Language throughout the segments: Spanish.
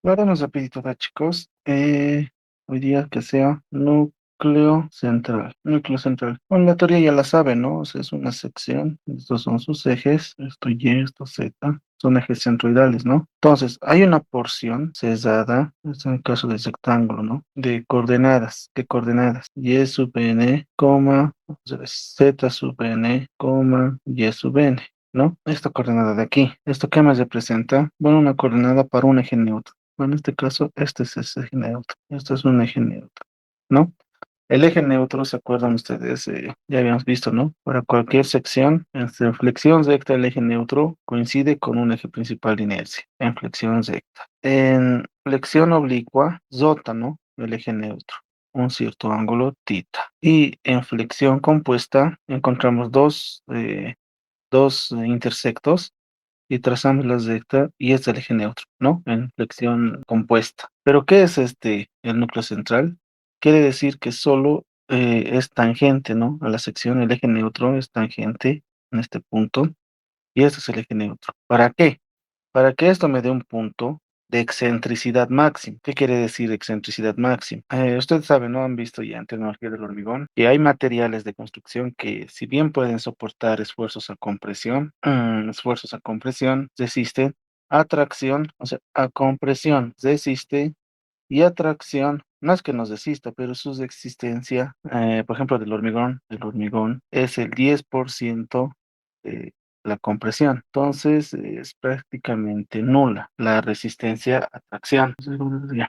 Lo haremos rapidito, ¿va, chicos? Hoy día que sea núcleo central. Núcleo central. Bueno, la teoría ya la sabe, ¿no? O sea, es una sección. Estos son sus ejes. Esto Y, esto Z. Son ejes centroidales, ¿no? Entonces, hay una porción cesada, es en el caso del rectángulo, ¿no? De coordenadas. ¿Qué coordenadas? Y sub n, coma, vamos a ver, Z sub n, coma, Y sub n. ¿No? Esta coordenada de aquí. ¿Esto qué me representa? Bueno, una coordenada para un eje neutro. Bueno, en este caso, este es ese eje neutro. Esto es un eje neutro, ¿no? El eje neutro, ¿se acuerdan ustedes? Ya habíamos visto, ¿no? Para cualquier sección, en su flexión recta, el eje neutro coincide con un eje principal de inercia, en flexión recta. En flexión oblicua, zota, ¿no? El eje neutro, un cierto ángulo tita. Y en flexión compuesta, encontramos dos intersectos y trazamos la recta y es el eje neutro, ¿no? En flexión compuesta. Pero ¿qué es el núcleo central? Quiere decir que solo es tangente, ¿no? A la sección, el eje neutro es tangente en este punto y este es el eje neutro. ¿Para qué? Para que esto me dé un punto de excentricidad máxima. ¿Qué quiere decir excentricidad máxima? Ustedes saben, ¿no? Han visto ya en tecnología del hormigón que hay materiales de construcción que, si bien pueden soportar esfuerzos a compresión, resisten, atracción, o sea, a compresión, resiste y atracción. No es que nos resista, pero su existencia, por ejemplo, del hormigón es el 10% de la compresión. Entonces, es prácticamente nula la resistencia a tracción.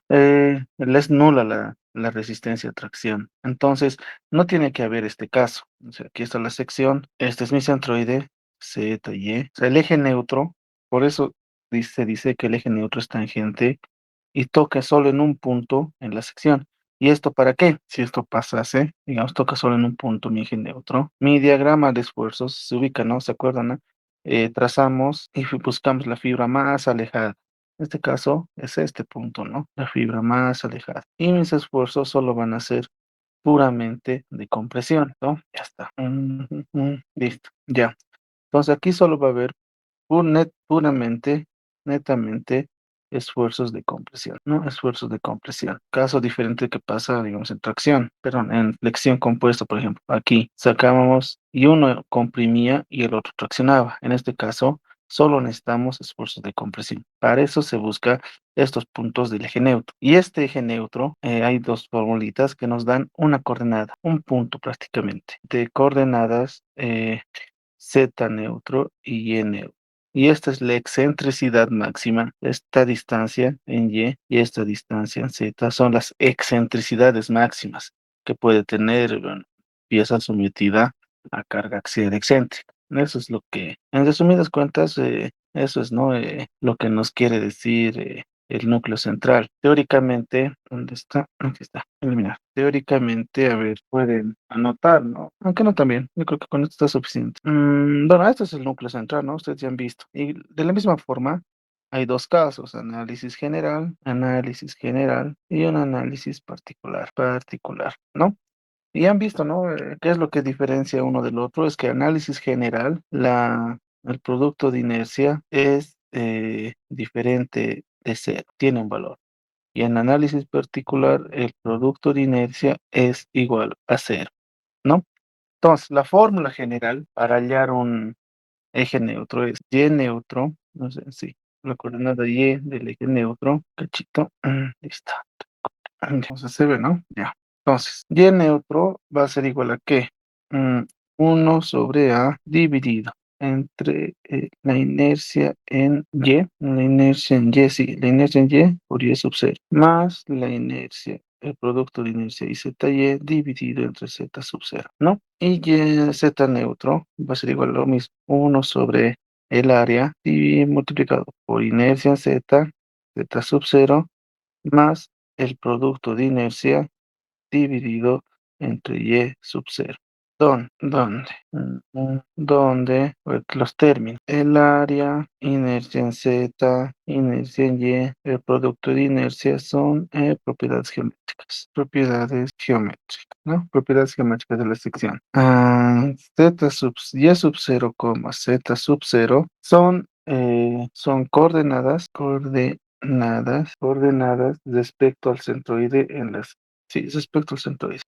Es nula la resistencia a tracción. Entonces, no tiene que haber este caso. O sea, aquí está la sección. Este es mi centroide, Z, Y. O sea, el eje neutro, por eso dice que el eje neutro es tangente y toca solo en un punto en la sección. ¿Y esto para qué? Si esto pasase, digamos, toca solo en un punto mi eje neutro. Mi diagrama de esfuerzos se ubica, ¿no? ¿Se acuerdan, no? Trazamos y buscamos la fibra más alejada. En este caso es este punto, ¿no? La fibra más alejada. Y mis esfuerzos solo van a ser puramente de compresión, ¿no? Ya está. Listo, ya. Entonces aquí solo va a haber puramente, netamente, esfuerzos de compresión, ¿no? Esfuerzos de compresión. Caso diferente que pasa, digamos, en tracción, perdón, en flexión compuesta, por ejemplo. Aquí sacábamos y uno comprimía y el otro traccionaba. En este caso, solo necesitamos esfuerzos de compresión. Para eso se busca estos puntos del eje neutro. Y este eje neutro, hay dos formulitas que nos dan una coordenada, un punto prácticamente, de coordenadas Z neutro y Y neutro. Y esta es la excentricidad máxima. Esta distancia en y esta distancia en Z son las excentricidades máximas que puede tener, bueno, pieza sometida a carga axial excéntrica. Eso es lo que, en resumidas cuentas, eso es, ¿no? Lo que nos quiere decir el núcleo central. Teóricamente, ¿dónde está? Aquí está, eliminar. Teóricamente, a ver, pueden anotar, ¿no? Aunque no también, yo creo que con esto está suficiente. Bueno, este es el núcleo central, ¿no? Ustedes ya han visto. Y de la misma forma, hay dos casos, análisis general y un análisis particular, ¿no? Y han visto, ¿no? ¿Qué es lo que diferencia uno del otro? Es que análisis general, el producto de inercia es diferente de cero, tiene un valor. Y en análisis particular, el producto de inercia es igual a cero, ¿no? Entonces, la fórmula general para hallar un eje neutro es Y neutro, no sé, sí, la coordenada Y del eje neutro, cachito, listo. Entonces se ve, ¿no? Ya. Entonces, Y neutro va a ser igual a ¿qué? 1 sobre A dividido entre la inercia en Y por Y sub 0, más la inercia, el producto de inercia y ZY dividido entre Z sub 0, ¿no? Y Z neutro va a ser igual a lo mismo, 1 sobre el área y multiplicado por inercia en Z sub 0, más el producto de inercia dividido entre Y sub 0. ¿Dónde? ¿Dónde? Pues, los términos. El área, inercia en Z, inercia en Y, el producto de inercia son propiedades geométricas. Propiedades geométricas, ¿no? Propiedades geométricas de la sección. Y sub 0, Z sub 0 son coordenadas, coordenadas respecto al centroide en las, sí, respecto al centroide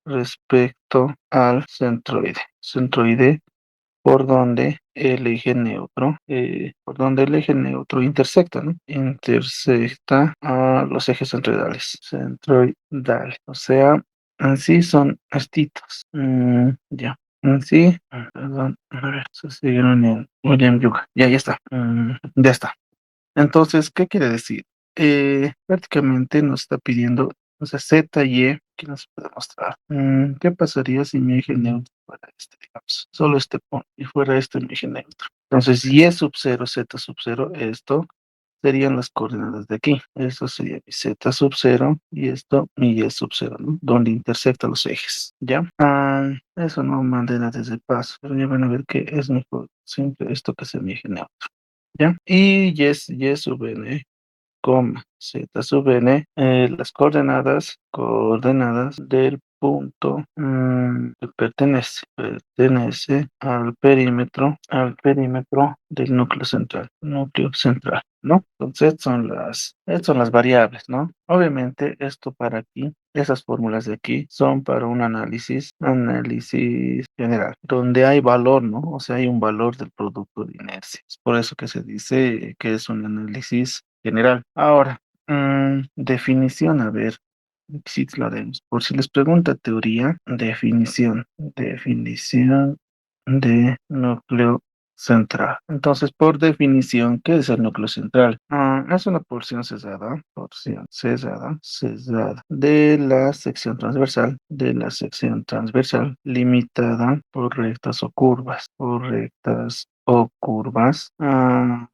por donde el eje neutro intersecta, ¿no? Intersecta a los ejes centroidales, o sea, en sí son estitos. Ya. En sí, perdón, a ver, se siguieron en William Yuga. Ya está. Ya está. Entonces, ¿qué quiere decir? Prácticamente nos está pidiendo, o sea, Z y E, que nos puede mostrar. ¿Qué pasaría si mi eje neutro fuera este, digamos? Solo este punto, y fuera este mi eje neutro. Entonces, Y sub cero, Z sub cero, esto serían las coordenadas de aquí. Esto sería mi Z sub cero y esto mi Y sub cero, ¿no? Donde intersectan los ejes, ¿ya? Eso no manera desde paso, pero ya van a ver que es mejor siempre esto que sea mi eje neutro. ¿Ya? Y y sub n, coma, z sub n, las coordenadas del punto que pertenece al perímetro del núcleo central, ¿no? Entonces son las variables, ¿no? Obviamente esto para aquí, esas fórmulas de aquí son para un análisis general, donde hay valor, ¿no? O sea, hay un valor del producto de inercia. Es por eso que se dice que es un análisis general. Ahora, definición, a ver, si lo haremos. Por si les pregunta teoría, definición de núcleo central. Entonces, por definición, ¿qué es el núcleo central? Es una porción cesada de la sección transversal, limitada por rectas o curvas,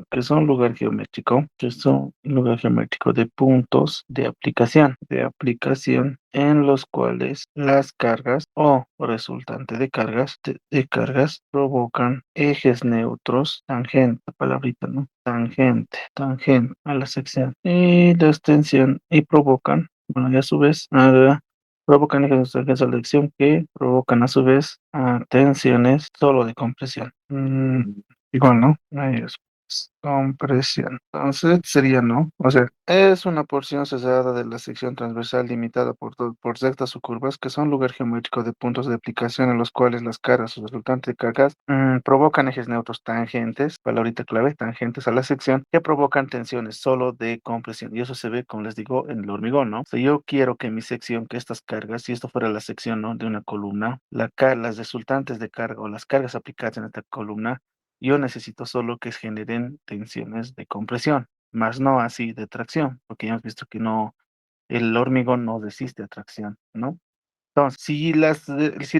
que son lugar geométrico de puntos de aplicación en los cuales las cargas o resultante de cargas provocan ejes neutros tangente, palabrita, ¿no? Tangente a la sección y la extensión y provocan, bueno, y a su vez, provocan ejes neutros a la sección que provocan a su vez tensiones solo de compresión. Igual, ¿no? Ahí es compresión. Entonces sería no. O sea, es una porción cesada de la sección transversal limitada por rectas o curvas que son lugar geométrico de puntos de aplicación en los cuales las cargas o resultantes de cargas provocan ejes neutros tangentes, palabrita clave, tangentes a la sección, que provocan tensiones solo de compresión. Y eso se ve, como les digo, en el hormigón, ¿no? O sea, yo quiero que mi sección, que estas cargas, si esto fuera la sección, ¿no? De una columna, las resultantes de carga o las cargas aplicadas en esta columna, yo necesito solo que generen tensiones de compresión, más no así de tracción, porque ya hemos visto que no, el hormigón no resiste a tracción, ¿no? Entonces, si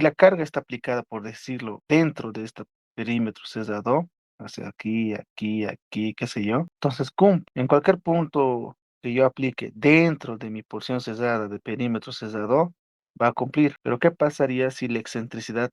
la carga está aplicada, por decirlo, dentro de este perímetro cesado, o sea, aquí, qué sé yo, entonces cumple. En cualquier punto que yo aplique dentro de mi porción cesada de perímetro cesado, va a cumplir. Pero ¿qué pasaría si la excentricidad,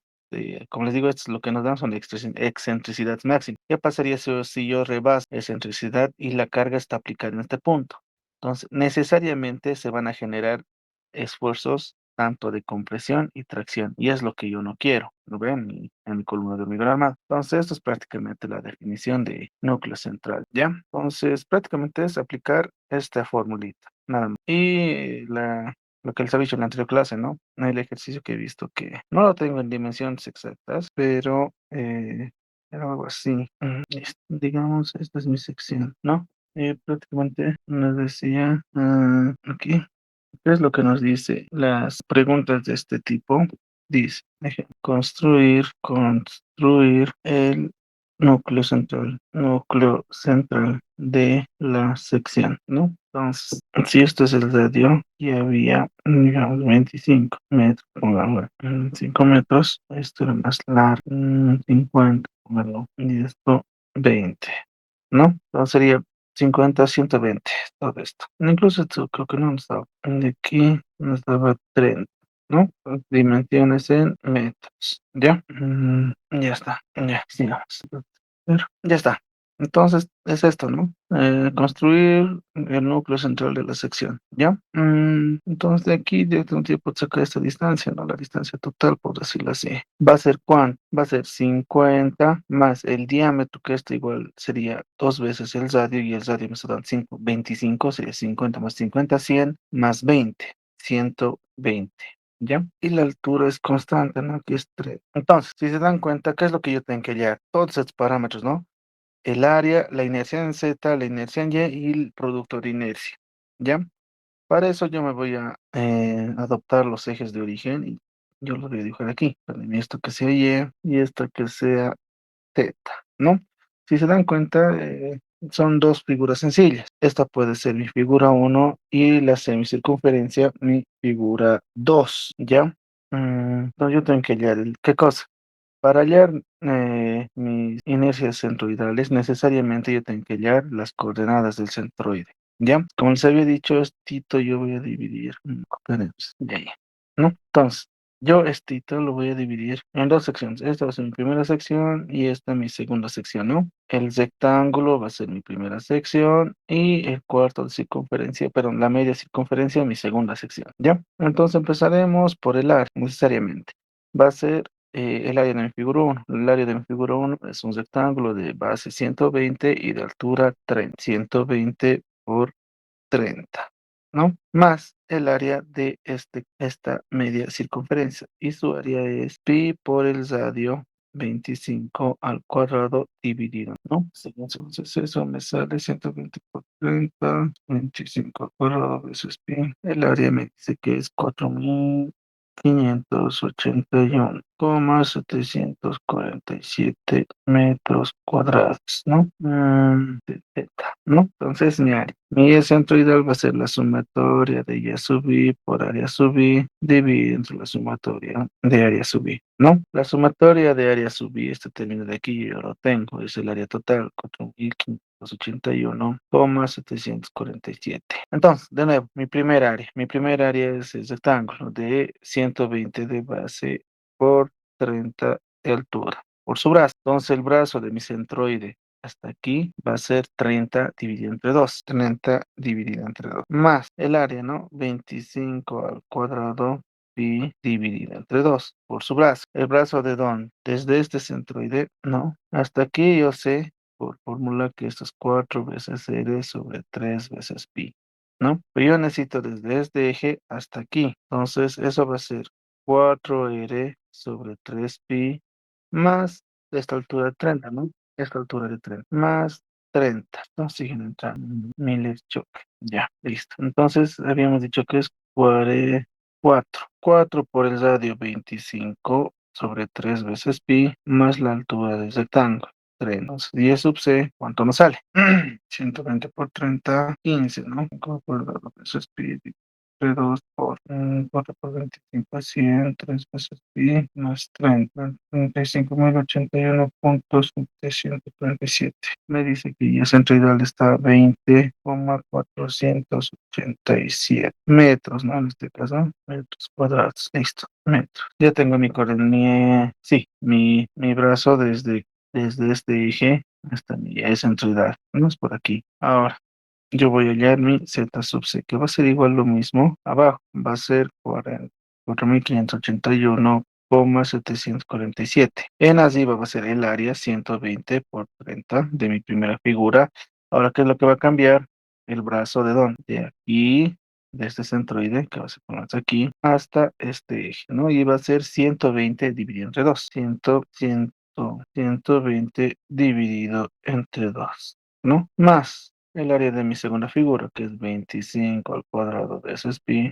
como les digo, esto es lo que nos dan son excentricidades máximas? ¿Qué pasaría si yo rebaso excentricidad y la carga está aplicada en este punto? Entonces, necesariamente se van a generar esfuerzos tanto de compresión y tracción, y es lo que yo no quiero, ¿lo ven? En mi columna de hormigón armado. Entonces, esto es prácticamente la definición de núcleo central, ¿ya? Entonces, prácticamente es aplicar esta formulita, nada más. Y lo que les había dicho en la anterior clase, ¿no? El ejercicio que he visto que no lo tengo en dimensiones exactas, pero era algo así. Digamos, esta es mi sección, ¿no? Prácticamente nos decía aquí. ¿Qué es lo que nos dice las preguntas de este tipo? Dice, construir el núcleo central de la sección, ¿no? Entonces, si esto es el radio y había, digamos, 25 metros, pongamos, 5 metros, esto era más largo, 50, póngalo, y esto 20, ¿no? Entonces sería 50, 120, todo esto. Incluso esto creo que no nos daba. De aquí nos daba 30, ¿no? Dimensiones en metros. ¿Ya? Ya está. Ya, sigamos. Ya está. Entonces, es esto, ¿no? Construir el núcleo central de la sección, ¿ya? Entonces, de aquí, de un tiempo sacar esta distancia, ¿no? La distancia total, por decirlo así. ¿Va a ser cuánto? Va a ser 50 más el diámetro, que esto igual sería dos veces el radio, y el radio me está dando 5, 25, sería 50 más 50, 100 más 20, 120. ¿Ya? Y la altura es constante, ¿no? Aquí es 3. Entonces, si se dan cuenta, ¿qué es lo que yo tengo que hallar? Todos estos parámetros, ¿no? El área, la inercia en Z, la inercia en Y y el producto de inercia. ¿Ya? Para eso yo me voy a adoptar los ejes de origen y yo los voy a dibujar aquí. También esto que sea Y y esto que sea teta, ¿no? Si se dan cuenta, son dos figuras sencillas. Esta puede ser mi figura uno y la semicircunferencia mi figura 2, ¿ya? Entonces yo tengo que hallar ¿qué cosa? Para hallar mis inercias centroidales, necesariamente yo tengo que hallar las coordenadas del centroide. ¿Ya? Como les había dicho, estito yo voy a dividir. Tenemos, ya. ¿No? Entonces, yo estito lo voy a dividir en dos secciones. Esta va a ser mi primera sección y esta mi segunda sección, ¿no? El rectángulo va a ser mi primera sección y el cuarto de circunferencia, perdón, la media circunferencia mi segunda sección. ¿Ya? Entonces empezaremos por el área, necesariamente. Va a ser el área de mi figura 1. El área de mi figura 1 es un rectángulo de base 120 y de altura 30. 120 por 30, ¿no? Más el área de esta media circunferencia. Y su área es pi por el radio 25 al cuadrado dividido, ¿no? Sí, entonces eso me sale 120 por 30, 25 al cuadrado veces pi. El área me dice que es 4.581,747 metros cuadrados, ¿no? De teta, ¿no? Entonces mi centroidal va a ser la sumatoria de Y sub I por área sub I dividido entre la sumatoria de área sub I, ¿no? La sumatoria de área sub I, este término de aquí yo lo tengo, es el área total, 4.581,747. Entonces, de nuevo, mi primer área es el rectángulo de 120 de base por 30 de altura por su brazo. Entonces, el brazo de mi centroide hasta aquí va a ser 30 dividido entre 2. 30 dividido entre 2. Más el área, ¿no? 25 al cuadrado pi dividido entre 2 por su brazo. ¿El brazo de dónde? Desde este centroide, no. Hasta aquí yo sé por fórmula que esto es 4 veces r sobre 3 veces pi, ¿no? Pero yo necesito desde este eje hasta aquí. Entonces, eso va a ser 4r sobre 3 pi más esta altura de 30, ¿no? Esta altura de 30 más 30. No siguen entrando miles choque. Ya, listo. Entonces, habíamos dicho que es 4. 4 por el radio 25 sobre 3 veces pi más la altura del rectángulo. 3. Entonces, 10 sub c, ¿cuánto nos sale? 120 por 30, 15, ¿no? 5 por 2 veces pi entre 2 por 4 por 25, 100, 3 veces pi más 30, 35.081,747. Me dice que ya centroidal está a 20,487 metros, ¿no? En este caso, metros cuadrados. Listo, metros. Ya tengo mi coordenada, sí, mi brazo desde este eje hasta mi centroidal. No es por aquí. Ahora. Yo voy a hallar mi Z sub C, que va a ser igual lo mismo. Abajo va a ser 4.581,747. En arriba va a ser el área 120 por 30 de mi primera figura. Ahora, ¿qué es lo que va a cambiar? El brazo de dónde? De aquí, de este centroide, que va a ser más aquí, hasta este eje, ¿no? Y va a ser 120 dividido entre 2. 120 dividido entre 2, ¿no? Más el área de mi segunda figura, que es 25 al cuadrado de ese es pi,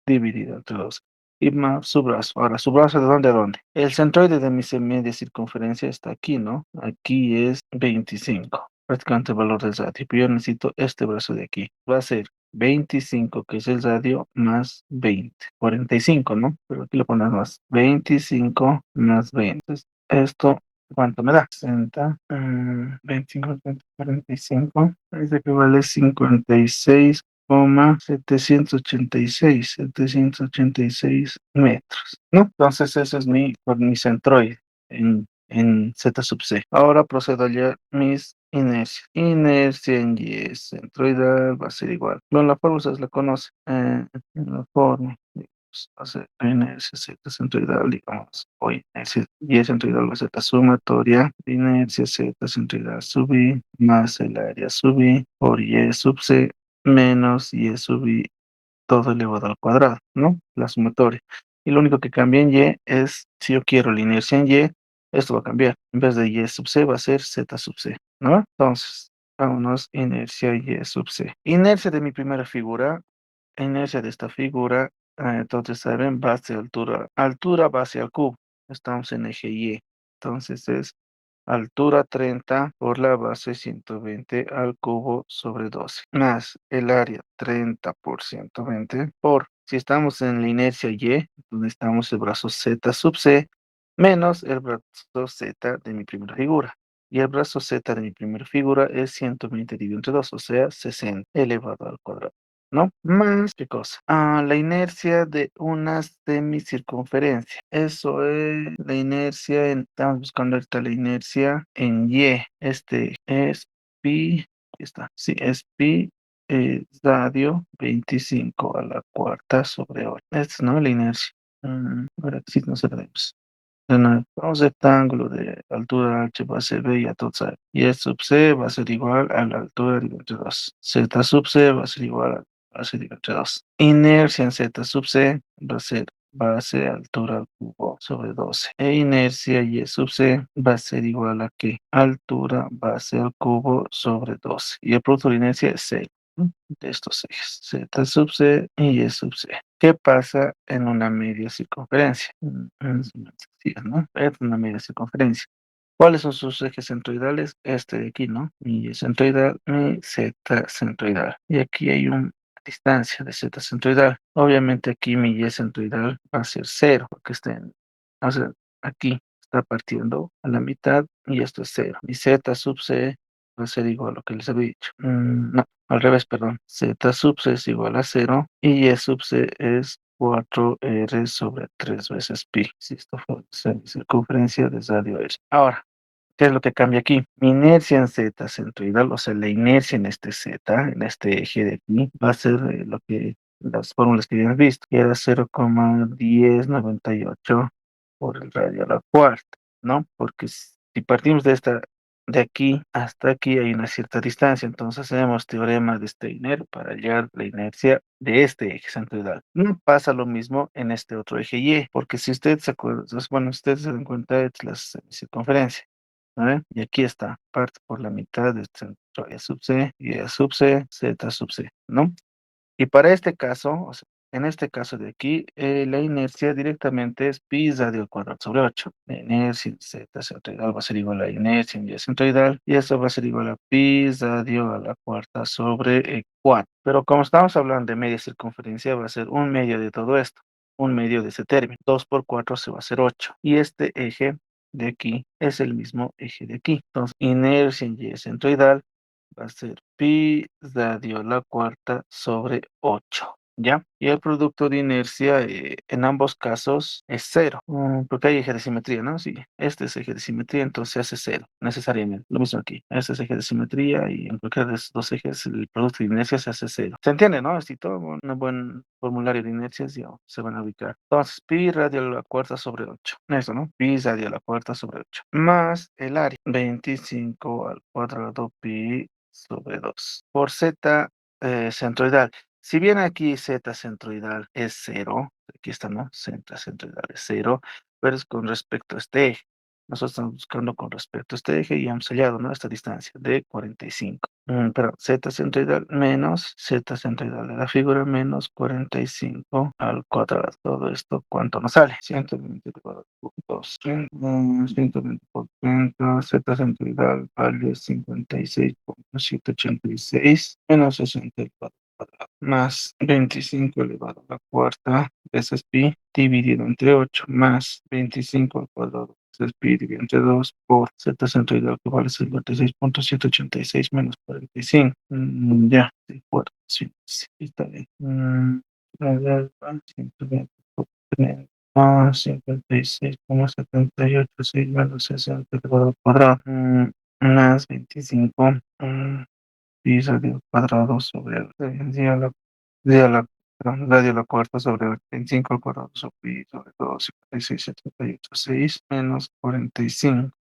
dividido entre 2. Y más su brazo. Ahora, ¿su brazo de dónde a dónde? El centroide de mi media circunferencia está aquí, ¿no? Aquí es 25. Prácticamente el valor del radio. Pero yo necesito este brazo de aquí. Va a ser 25, que es el radio, más 20. 45, ¿no? Pero aquí lo ponemos más. 25 más 20. Entonces, esto, ¿cuánto me da? 60, 25, 30, 45. Dice que vale 56,786 metros, ¿no? Entonces ese es mi centroide en Z sub C. Ahora procedo a hallar mis inercia. Inercia en Y centroidal va a ser igual. Bueno, la forma ustedes la conocen. La forma, digamos, va a ser inercia Z centroidal, digamos. O inercia Y centroidal va a ser la sumatoria de inercia Z centroidal sub I más el área sub I por Y sub C menos Y sub I todo elevado al cuadrado, ¿no? La sumatoria. Y lo único que cambia en Y es, si yo quiero la inercia en Y, esto va a cambiar. En vez de Y sub C va a ser Z sub C, ¿no? Entonces, vámonos, inercia Y sub C. Inercia de mi primera figura, inercia de esta figura, entonces, ¿saben? Base, altura, altura, base al cubo. Estamos en eje Y. Entonces es altura 30 por la base 120 al cubo sobre 12, más el área 30 por 120 por, si estamos en la inercia Y, donde estamos el brazo Z sub C, menos el brazo Z de mi primera figura. Y el brazo Z de mi primera figura es 120 dividido entre 2, o sea, 60 elevado al cuadrado. ¿No? Más, ¿qué cosa? La inercia de una semicircunferencia. Eso es la inercia estamos buscando ahorita la inercia en Y. Este es pi, aquí está, sí, es pi radio 25 a la cuarta sobre 8. Esta es, ¿no? La inercia. Ahora sí no se vemos. Un rectángulo de altura h va a ser b y a todo sabe. Y el sub c va a ser igual a la altura de entre 2. Z sub c va a ser igual a ser igual entre 2. Inercia en z sub c va a ser base altura al cubo sobre 12. E inercia y sub c va a ser igual a que altura base al cubo sobre 12. Y el producto de inercia es 0, ¿no? De estos ejes. Z sub c y Y sub c. ¿Qué pasa en una media circunferencia? Es más sencillo, ¿no? Es una media circunferencia. ¿Cuáles son sus ejes centroidales? Este de aquí, ¿no? Mi Y centroidal, mi Z centroidal. Y aquí hay una distancia de Z centroidal. Obviamente aquí mi Y centroidal va a ser 0, porque o sea, aquí está partiendo a la mitad y esto es 0. Mi Z sub C va a ser igual a lo que les había dicho. No, al revés, perdón. Z sub C es igual a 0 y Y sub C es 4R sobre 3 veces pi. Si esto fue circunferencia de radio R. Ahora, ¿qué es lo que cambia aquí? Mi inercia en Z centroidal, o sea, la inercia en este Z, en este eje de aquí, va a ser lo que las fórmulas que habíamos visto, que era 0,1098 por el radio a la cuarta, ¿no? Porque si partimos de aquí hasta aquí hay una cierta distancia, entonces hacemos teorema de Steiner para hallar la inercia de este eje centroidal. No pasa lo mismo en este otro eje Y, porque si ustedes se acuerdan, bueno, ustedes se dan cuenta de la circunferencia. ¿Vale? Y aquí está, parte por la mitad de centro E sub C, y E sub C, Z sub C, ¿no? Y para este caso, o sea, en este caso de aquí, la inercia directamente es pi radio al cuadrado sobre 8. La inercia en Z centroidal va a ser igual a la inercia en Y centroidal, y eso va a ser igual a pi radio a la cuarta sobre 4. Pero como estamos hablando de media circunferencia, va a ser un medio de todo esto, un medio de ese término. 2 por 4 se va a hacer 8. Y este eje de aquí es el mismo eje de aquí. Entonces, inercia en Y centroidal va a ser pi radio a la cuarta sobre 8, ¿ya? Y el producto de inercia en ambos casos es cero, porque hay eje de simetría, ¿no? Sí, este es eje de simetría, entonces se hace cero, necesariamente. Lo mismo aquí, este es eje de simetría y en cualquiera de estos dos ejes el producto de inercia se hace cero. ¿Se entiende, no? Si todo un buen formulario de inercias ya se van a ubicar. Entonces, pi radio a la cuarta sobre 8. Eso, ¿no? Pi radio a la cuarta sobre 8. Más el área, 25 al cuadrado pi sobre 2 por z centroidal. Si bien aquí z centroidal es 0, aquí está, ¿no? Z centroidal es 0, pero es con respecto a este eje. Nosotros estamos buscando con respecto a este eje y hemos hallado, ¿no? Esta distancia de 45. Pero z centroidal menos z centroidal de la figura menos 45 al cuadrado. Todo esto, ¿cuánto nos sale? 120 elevado a 2. 120 por 30, z centroidal vale 56,786 menos 60 elevado al cuadrado, más 25 elevado a la cuarta veces pi dividido entre 8 más 25 al cuadrado veces pi dividido entre 2 por z centroidal que vale 56,786 menos 45. Ya, sí, bueno, sí, sí, está bien. A ver, 120 por 30. 56,786 menos 60 elevado al cuadrado. más 25 pi radio cuadrado sobre di a la, perdón, radio a la cuarta sobre 25 al cuadrado sobre pi sobre 2, 56,78,6 menos 45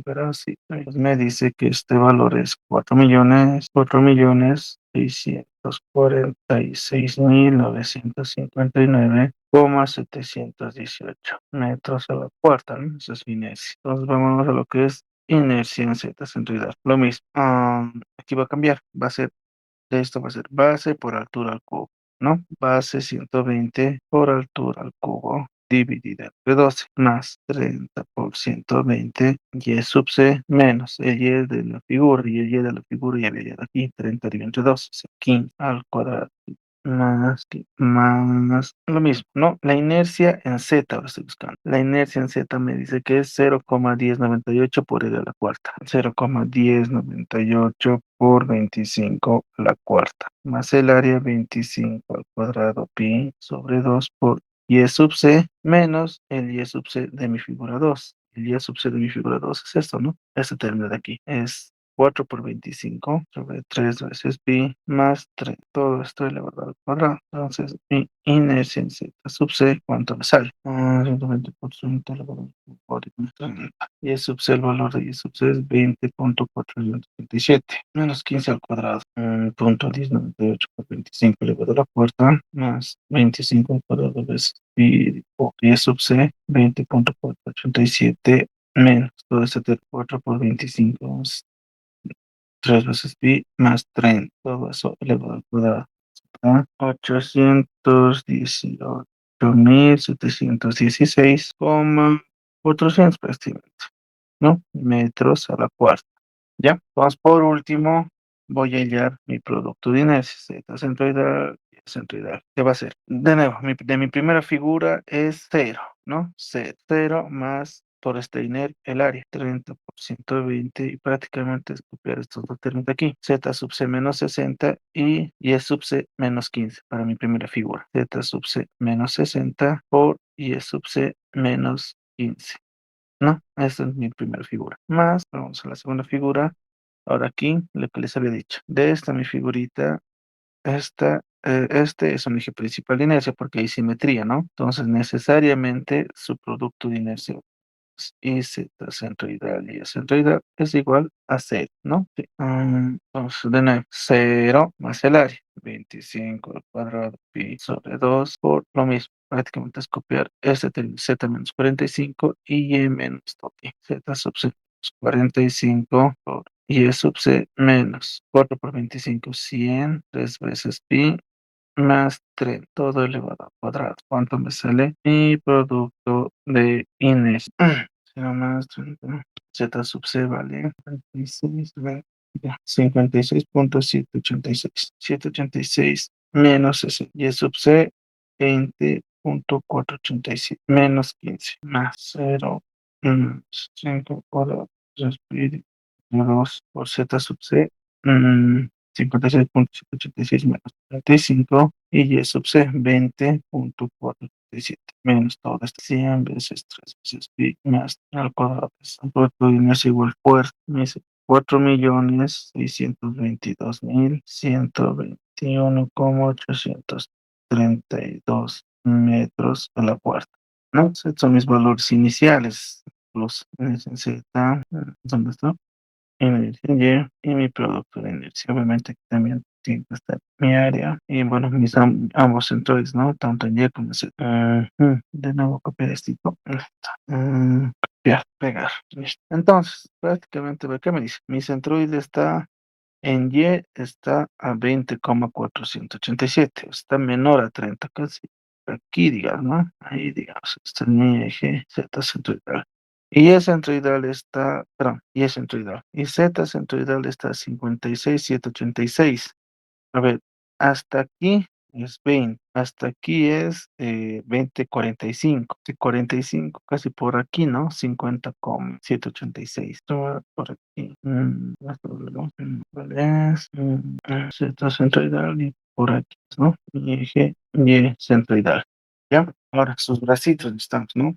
era así. Pues me dice que este valor es 4.646.959,718 metros a la cuarta, ¿no? Eso es inercia. Entonces vamos a lo que es inercia en z centroidal. Lo mismo. Aquí va a cambiar. Esto va a ser base por altura al cubo, ¿no? Base 120 por altura al cubo dividida entre 12 más 30 por 120 y sub c menos el y de la figura y el y de la figura ya había llegado aquí 30 dividido entre 12, o sea, 15 al cuadrado más lo mismo, ¿no? La inercia en Z, ahora estoy buscando. La inercia en Z me dice que es 0,1098 por e a la cuarta. 0,1098 por 25 a la cuarta. Más el área 25 al cuadrado pi sobre 2 por y sub c menos el y sub c de mi figura 2. El y sub c de mi figura 2 es esto, ¿no? Este término de aquí. Es 4 por 25 sobre 3 veces pi más 3. Todo esto elevado al cuadrado. Entonces, mi inercia en z sub c, ¿cuánto me sale? 120 por 30 elevado al cuadrado más 30. Y es sub c, el valor de y sub c es 20,437 menos 15 al cuadrado. Punto 1098 por 25 elevado a la cuarta más 25 al cuadrado veces pi por y sub c 20,487 menos todo este 4 por 25 3 veces pi más 30, todo eso elevado al cuadrado. 818.716,400 prácticamente, ¿no? Metros a la cuarta. ¿Ya? Entonces, por último, voy a hallar mi producto de inercia, z centroidal y centroidal. ¿Qué va a ser? De nuevo, de mi primera figura es 0, ¿no? 0 más por este el área, 30 por 120 y prácticamente es copiar estos dos términos de aquí. Z sub c menos 60 y y sub c menos 15 para mi primera figura. Z sub c menos 60 por y sub c menos 15. ¿No? Esta es mi primera figura. Más, vamos a la segunda figura. Ahora aquí, lo que les había dicho. De esta mi figurita, este es un eje principal de inercia porque hay simetría, ¿no? Entonces, necesariamente su producto de inercia y z centroidal y centroidal es igual a 0, ¿no? Sí. Entonces, de nuevo, 0 más el área, 25 al cuadrado pi sobre 2 por lo mismo. Prácticamente es copiar este término, z menos 45 y y menos 2 z sub c menos 45 por y sub c menos 4 por 25, 100, 3 veces pi más 3, todo elevado al cuadrado. ¿Cuánto me sale? Mi producto de inercia. 0 más 30. Z sub c vale 56, ya, 56,786. 786 menos 60. Y sub c 20,487 menos 15 más 0 5 por 2 por z sub c. 56,786 menos 35 y y sub c 20,487 menos todo esto 100 veces 3 veces pi más al cuadrado. El producto de inercia igual fuerza. Me dice 4.622.121,832 metros a la cuarta, ¿no? Estos son mis valores iniciales. Los en Z, ¿dónde está? Energía y mi producto de energía. Obviamente que también tiene que estar mi área y bueno, ambos centroides, ¿no? Tanto en Y como en Z. De nuevo copiar esto. Copiar, pegar. Listo. Entonces, prácticamente, ¿qué me dice? Mi centroide está en Y, está a 20,487, está menor a 30 casi. Aquí, digamos, ¿no? Ahí, digamos, está en mi eje Z centroidal. Y Y centroidal está, perdón, Y centroidal. Y Z centroidal está a 56,786. A ver, hasta aquí es 20, hasta aquí es 20,45. De 45, casi por aquí, ¿no? 50,786. Por aquí. ¿Cuál es? Z centroidal y por aquí, ¿no? Y eje Y centroidal. ¿Ya? Ahora, sus bracitos están, ¿no?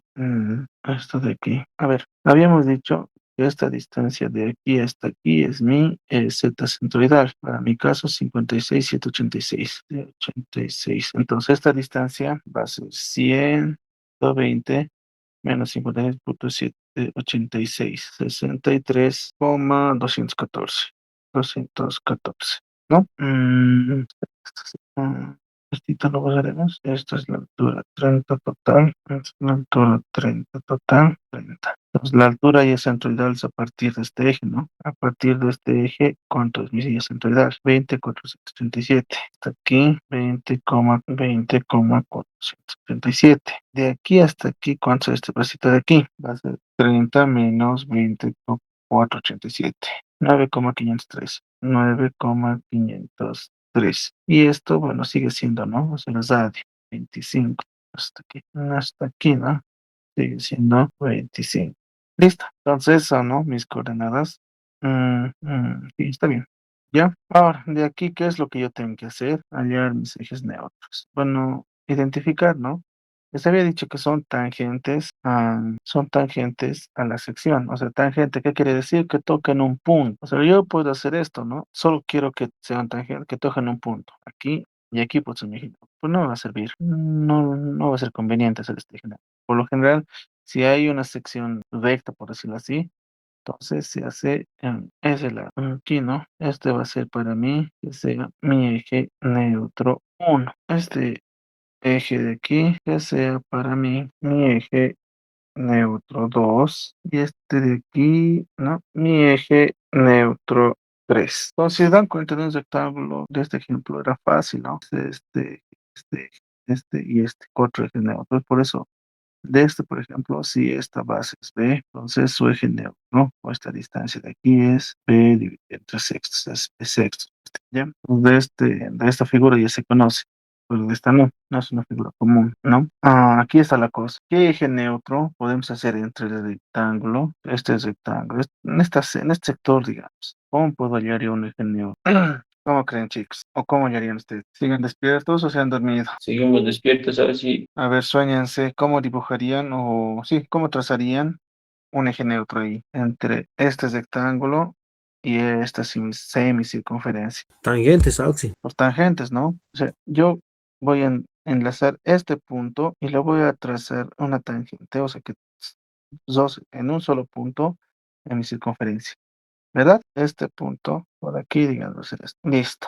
Esto de aquí. A ver, habíamos dicho esta distancia de aquí hasta aquí es mi z centroidal. Para mi caso, 56,786. De 86. Entonces, esta distancia va a ser 120 menos 56,786. 63,214. 214. ¿No? Esto lo haremos. Esta es la altura 30 total. Esta es la altura 30 total. 30. Entonces, la altura y el centroidal es a partir de este eje, ¿no? A partir de este eje, ¿cuánto es mi silla centroidal? 20,437. Hasta aquí, 20,437. De aquí hasta aquí, ¿cuánto es este pedacito de aquí? Va a ser 30 menos 20,487. 9,503. 9,503. Y esto, bueno, sigue siendo, ¿no? O sea, es radio. 25. Hasta aquí, ¿no? Sigue siendo 25. Listo. Entonces, son, ¿no? Mis coordenadas. Sí, está bien. Ya. Ahora, de aquí, ¿qué es lo que yo tengo que hacer? Hallar mis ejes neutros. Bueno, identificar, ¿no? Les había dicho que son tangentes a la sección. O sea, tangente, ¿qué quiere decir? Que tocan un punto. O sea, yo puedo hacer esto, ¿no? Solo quiero que sean tangentes, que toquen un punto. Aquí y aquí, pues, me imagino. Pues no va a servir. No va a ser conveniente hacer este eje neutro. Por lo general, si hay una sección recta, por decirlo así, entonces se hace en ese lado. Aquí, ¿no? Este va a ser para mí que sea mi eje neutro 1. Este eje de aquí que sea para mí mi eje neutro 2. Y este de aquí, ¿no? Mi eje neutro 3. Entonces, si se dan cuenta de un rectángulo de este ejemplo, era fácil, ¿no? Este, y este, cuatro ejes neutros. Por eso de este, por ejemplo, si esta base es B, entonces su eje neutro, ¿no? O esta distancia de aquí es B dividido entre sextos, es B sexto. ¿Ya? De esta figura ya se conoce, pero de esta no es una figura común, ¿no? Aquí está la cosa. ¿Qué eje neutro podemos hacer entre el rectángulo? Este es rectángulo, en este sector, digamos. ¿Cómo puedo hallar yo un eje neutro? ¿Cómo creen, chicos? ¿O cómo harían ustedes? ¿Siguen despiertos o se han dormido? Seguimos despiertos, a ver si A ver, suéñense, ¿cómo dibujarían o sí, cómo trazarían un eje neutro ahí entre este rectángulo y esta semicircunferencia? tangentes, Auxi. Por tangentes, ¿no? O sea, yo voy a enlazar este punto y le voy a trazar una tangente, o sea que dos en un solo punto en mi circunferencia, ¿verdad? Este punto por aquí, digamos, listo.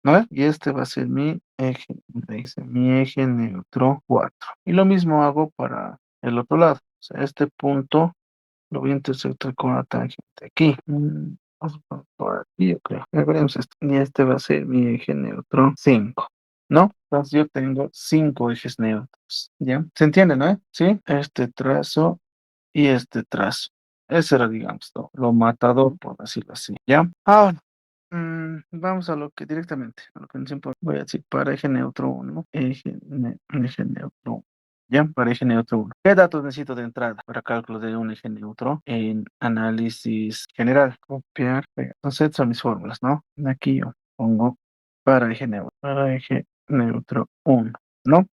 ¿No? Y este va a ser mi eje neutro 4. Y lo mismo hago para el otro lado. O sea, este punto lo voy a intersectar con la tangente aquí. Vamos por aquí, yo creo. Veremos esto. Y este va a ser mi eje neutro 5. ¿No? Entonces yo tengo 5 ejes neutros. ¿Ya? ¿Se entiende, no? Sí. Este trazo y este trazo. Ese era, digamos, lo matador, por decirlo así. ¿Ya? Ahora. Vamos a lo que directamente, a lo que nos importa. Voy a decir para eje neutro 1, eje neutro 1. Ya, para eje neutro 1. ¿Qué datos necesito de entrada para cálculo de un eje neutro en análisis general? Copiar, pegar. Entonces, estas son mis fórmulas, ¿no? Aquí yo pongo para eje neutro 1, ¿no?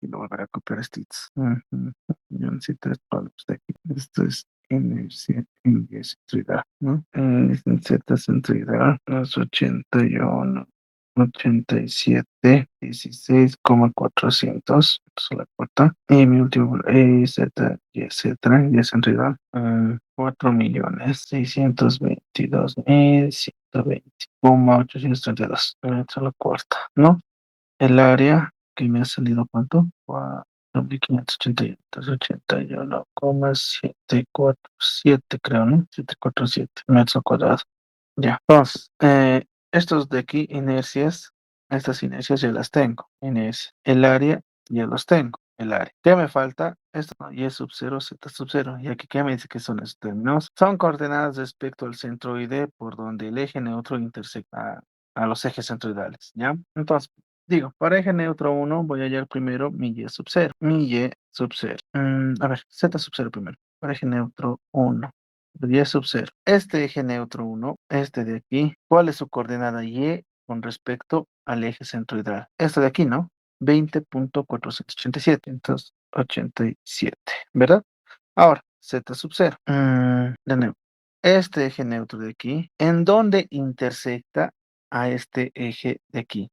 Y lo volveré a copiar estos. Yo necesito esto de aquí. Esto es inercia en centroidad, ¿no? En Z centroidad es 81, 87, 16,400. Esa es la cuarta. Y mi último Z, y etcétera, y centroidad. 4.622.120,832. Esa es la cuarta, ¿no? El área que me ha salido, ¿cuánto? 4.581,747, creo, ¿no? 747 metros cuadrados. Ya. Entonces, estos de aquí, estas inercias ya las tengo. Inercia. El área ya los tengo. El área. ¿Qué me falta? Esto, ¿no? Y sub 0, z sub 0. Y aquí, ¿qué me dice que son estos términos? Son coordenadas respecto al centroide por donde el eje neutro intersecta a los ejes centroidales. ¿Ya? Entonces, digo, para eje neutro 1 voy a hallar primero mi y sub 0. Mi y sub 0. A ver, z sub 0 primero. Para eje neutro 1. Y sub 0. Este eje neutro 1, este de aquí, ¿cuál es su coordenada y con respecto al eje centroidal? Este de aquí, ¿no? 20,487. Entonces, 87, ¿verdad? Ahora, Z sub 0. De nuevo, este eje neutro de aquí, ¿en dónde intersecta a este eje de aquí?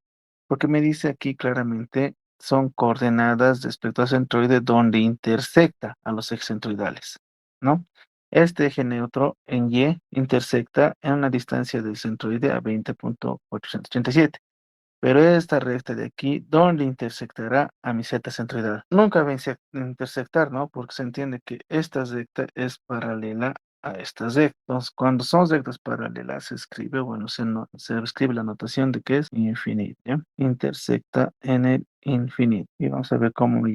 Porque me dice aquí claramente, son coordenadas respecto al centroide donde intersecta a los ejes centroidales, ¿no? Este eje neutro en Y intersecta en una distancia del centroide a 20,487. Pero esta recta de aquí, ¿dónde intersectará a mi Z centroidal? Nunca va a intersectar, ¿no? Porque se entiende que esta recta es paralela a esta recta. Entonces, cuando son rectas paralelas, se escribe, bueno, se escribe la notación de que es infinito, ¿ya? Intersecta en el infinito. Y vamos a ver cómo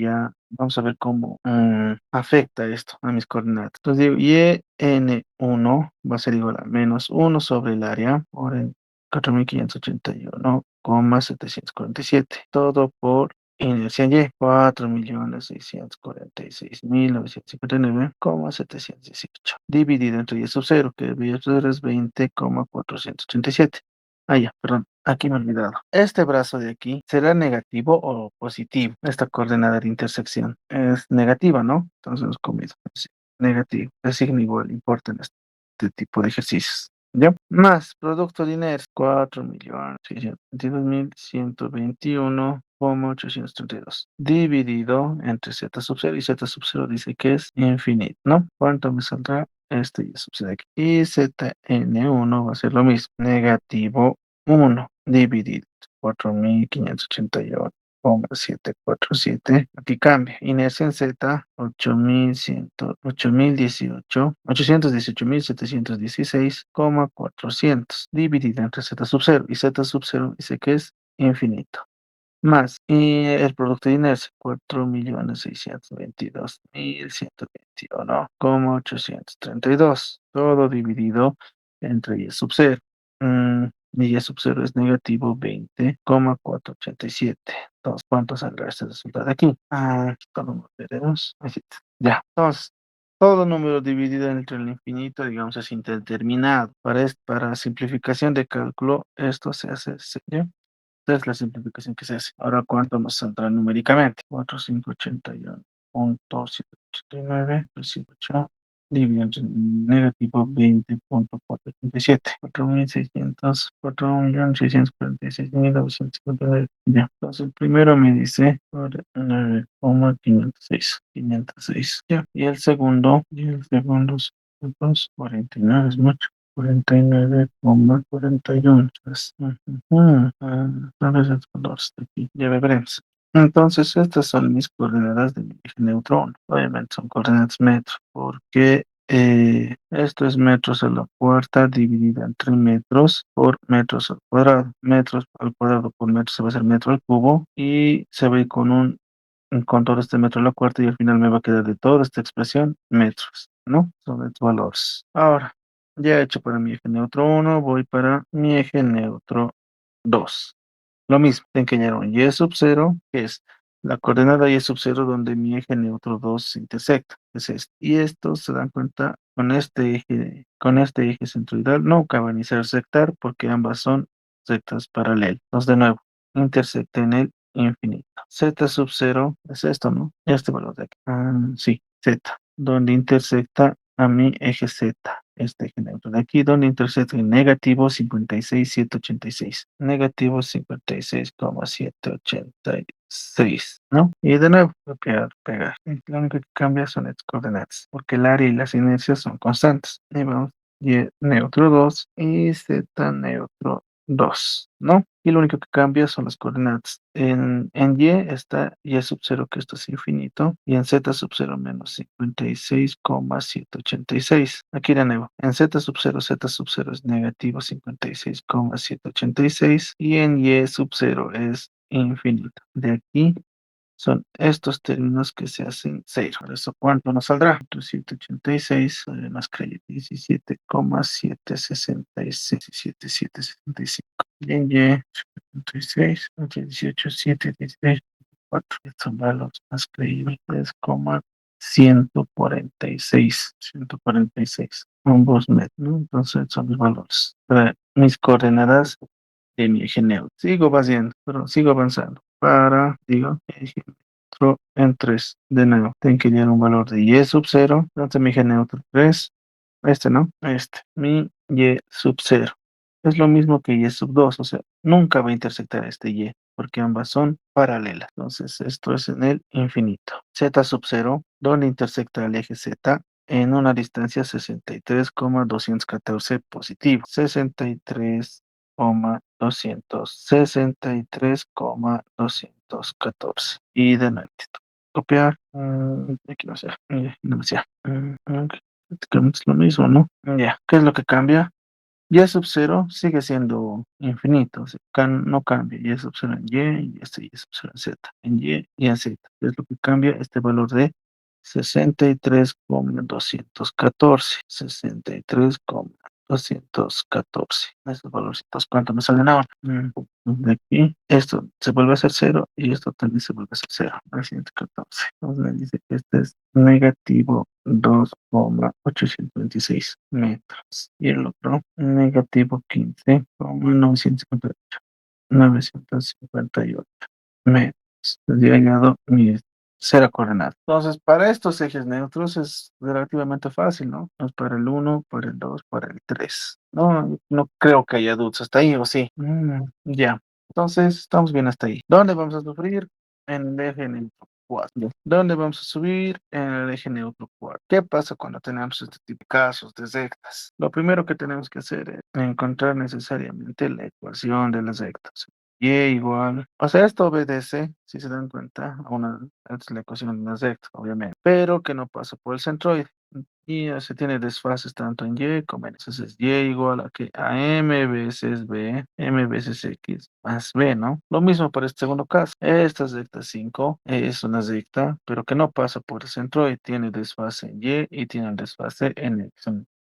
afecta esto a mis coordenadas. Entonces digo, y n1 va a ser igual a -1 sobre el área por el 4.581,747. Todo por inercia Y. 4.646.959,718. Dividido entre Y sub 0, que Y sub 0 es 20,487. Ah, ya, perdón. Aquí me he olvidado. Este brazo de aquí, ¿será negativo o positivo? Esta coordenada de intersección es negativa, ¿no? Entonces, comienzo. Sí, negativo. El signo igual importa en este tipo de ejercicios. ¿Ya? Más producto de inercia, 4.622.121,832. Dividido entre Z sub 0 y Z sub 0 dice que es infinito, ¿no? ¿Cuánto me saldrá? Este Y sub 0 de aquí. Y ZN1 va a ser lo mismo. Negativo 1 dividido 4.588,747. Aquí cambia. Inercia en Z, 818.716,400. Dividido entre Z sub 0. Y Z sub 0 dice que es infinito. Más, y el producto de inercia, 4.622.121,832. Todo dividido entre Y sub 0. Y sub 0 es negativo 20,487. Entonces, ¿cuánto saldrá este resultado de aquí? ¿Cómo lo veremos? Ahí está. Ya, entonces, todo número dividido entre el infinito, digamos, es indeterminado. Para simplificación de cálculo, esto se hace así, ¿ya? Esta es la simplificación que se hace. Ahora, ¿cuánto nos saldrá numéricamente? 4.581,789, 308, dividido entre negativo 20,487. 4.646.959. Ya. Entonces, el primero me dice 9,506. 506. Ya. Y el segundo, 49 es mucho. 49,41. A ver el color está aquí. Ya veremos. Entonces, estas son mis coordenadas de mi eje neutrón. Obviamente son coordenadas metro, porque esto es metros a la cuarta dividida entre metros por metros al cuadrado. Metros al cuadrado por metros se va a hacer metro al cubo y se va a ir con todo este metro a la cuarta y al final me va a quedar de toda esta expresión metros, ¿no? Son estos valores. Ahora, ya he hecho para mi eje neutro 1, voy para mi eje neutro 2. Lo mismo, tengo que hallar un Y sub 0, que es la coordenada Y sub 0 donde mi eje neutro 2 se intersecta. Es este. Y esto se dan cuenta con este eje centroidal, nunca van a intersectar porque ambas son rectas paralelas. Entonces, de nuevo, intersecta en el infinito. Z sub 0 es esto, ¿no? Este valor de aquí. Sí, Z, donde intersecta a mi eje Z. Este eje neutro de aquí, donde intersecta en negativo 56,786. Negativo 56,786, ¿no? Y de nuevo, copiar, pegar. Y lo único que cambia son las coordenadas, porque el área y las inercias son constantes. Y vamos, Y neutro 2 y Z neutro 2, ¿no? Y lo único que cambia son las coordenadas. En Y está Y sub 0, que esto es infinito, y en Z sub 0 menos 56,786. Aquí de nuevo, en Z sub 0 es negativo 56,786 y en Y sub 0 es infinito. De aquí son estos términos que se hacen cero. Por eso, ¿cuánto nos saldrá? 786 más crédito 17,766. Y en Y, 56, 18, 7, 16, 4. Son valores más creíbles. 3,146. 146. Ambos metros, ¿no? Entonces son los valores. Mis coordenadas de mi eje neutro. Sigo vaciando, pero sigo avanzando. Digo, eje neutro en 3. De nuevo, tengo que hallar un valor de y sub 0. Entonces mi eje neutro 3. Este, ¿no? Mi y sub 0. Es lo mismo que y sub 2, o sea, nunca va a intersectar este y, porque ambas son paralelas. Entonces, esto es en el infinito. Z sub 0, donde intersecta el eje Z en una distancia 63,214 positivo. 63,214. Y de nuevo, copiar. Aquí no sé. No sé. Ok. Prácticamente es lo mismo, ¿no? Ya, ¿qué es lo que cambia? Y sub 0 sigue siendo infinito, o sea, no cambia. Y sub 0 en y este y sub 0 en z, en y en z. ¿Qué es lo que cambia? Este valor de 63,214. 63,214. Esos valorcitos, ¿cuánto me salen ahora? De aquí, esto se vuelve a hacer 0 y esto también se vuelve a hacer 0. 314. Entonces me dice que este es negativo 2,826 metros. Y el otro, negativo 15,958. 958 metros. He llegado mi cero coordenada. Entonces, para estos ejes neutros es relativamente fácil, ¿no? Es para el 1, para el 2, para el 3. No, no creo que haya dudas hasta ahí, ¿o sí? Ya. Entonces, estamos bien hasta ahí. ¿Dónde vamos a sufrir? En el eje neutro 4. ¿Dónde vamos a subir? En el eje neutro 4. ¿Qué pasa cuando tenemos este tipo de casos de rectas? Lo primero que tenemos que hacer es encontrar necesariamente la ecuación de las rectas. Y igual, o sea, esto obedece, si se dan cuenta, esta es la ecuación de una recta, obviamente, pero que no pasa por el centroide. Y se tiene desfases tanto en y como en x. Entonces, y igual a m veces b, m veces x más b, ¿no? Lo mismo para este segundo caso. Esta recta 5 es una recta, pero que no pasa por el centroide. Tiene desfase en y tiene el desfase en x.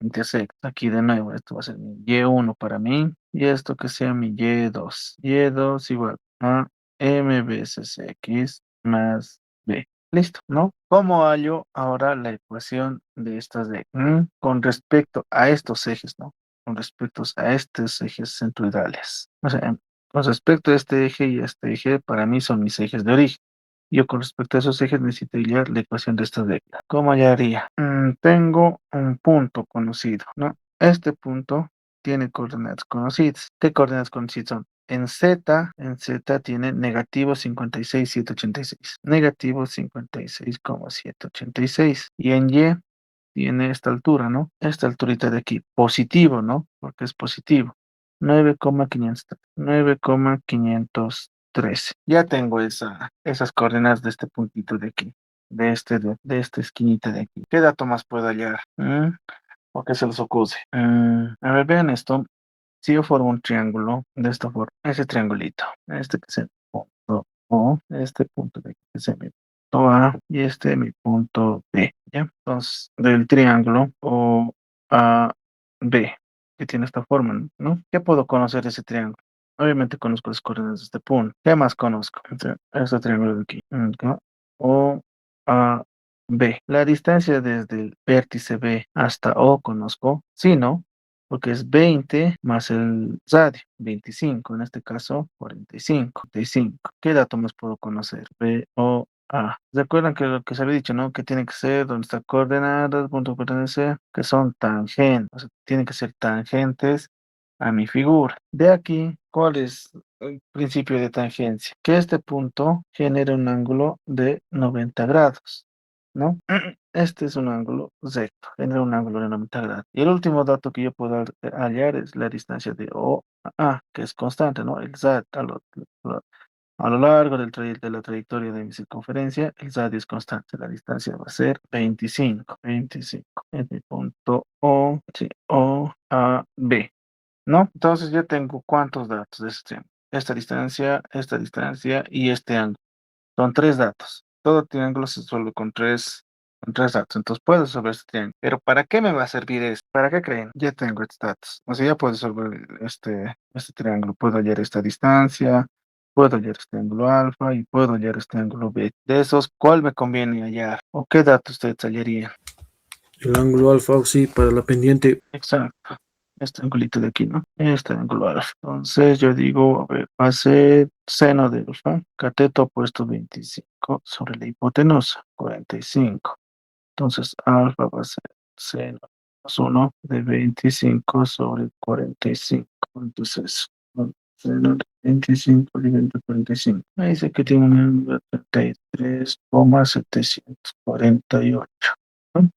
Intersecta. Aquí de nuevo, esto va a ser mi y1 para mí, y esto que sea mi y2. Y2 igual a m veces x más b. Listo, ¿no? ¿Cómo hallo ahora la ecuación de estas de con respecto a estos ejes, ¿no? Con respecto a estos ejes centroidales. O sea, con respecto a este eje y a este eje, para mí son mis ejes de origen. Yo con respecto a esos ejes necesito hallar la ecuación de esta recta. ¿Cómo hallaría? Tengo un punto conocido, ¿no? Este punto tiene coordenadas conocidas. ¿Qué coordenadas conocidas son? En Z tiene negativo 56,786. Negativo 56,786. Y en Y tiene esta altura, ¿no? Esta alturita de aquí. Positivo, ¿no? Porque es positivo. 9,513. Ya tengo esas coordenadas de este puntito de aquí. De esta esquinita de aquí. ¿Qué dato más puedo hallar? ¿O qué se les ocurre? A ver, vean esto. Si yo formo un triángulo de esta forma, ese triangulito, este que es el punto O, este punto de aquí que es mi punto A y este mi punto B, ¿ya? Entonces, del triángulo OAB, que tiene esta forma, ¿no? ¿Qué puedo conocer de ese triángulo? Obviamente conozco las coordenadas de este punto. ¿Qué más conozco? Este triángulo de aquí. OAB. La distancia desde el vértice B hasta O conozco. Sí, ¿no? Porque es 20 más el radio, 25, en este caso 45, 45. ¿Qué dato más puedo conocer? B, O, A. ¿Recuerdan que lo que se había dicho, no? Que tiene que ser donde está coordenadas, punto pertenecer, que son tangentes, o sea, tienen que ser tangentes a mi figura. De aquí, ¿cuál es el principio de tangencia? Que este punto genera un ángulo de 90 grados, ¿no? Este es un ángulo recto, genera un ángulo de 90 grados. Y el último dato que yo puedo hallar es la distancia de O a A, que es constante, ¿no? El Z a lo largo de la trayectoria de mi circunferencia, el radio es constante. La distancia va a ser 25. 25. Es mi punto O, sí, O, A, B, ¿no? Entonces ya tengo cuántos datos de este triángulo. Esta distancia y este ángulo. Son tres datos. Todo triángulo se resuelve con tres datos. Entonces puedo resolver este triángulo. Pero ¿para qué me va a servir esto? ¿Para qué creen? Ya tengo estos datos. O sea, ya puedo resolver este triángulo. Puedo hallar esta distancia, puedo hallar este ángulo alfa y puedo hallar este ángulo beta. De esos, ¿cuál me conviene hallar? ¿O qué datos ustedes hallarían? El ángulo alfa, sí, para la pendiente. Exacto. este angulito de aquí, ¿no? Este ángulo alfa. Entonces yo digo, a ver, va a ser seno de alfa, cateto opuesto 25 sobre la hipotenusa, 45. Entonces alfa va a ser seno menos 1 de 25 sobre 45. Entonces, seno de 25 dividido por 45. Me dice que tiene un ángulo de 33,748. ¿No?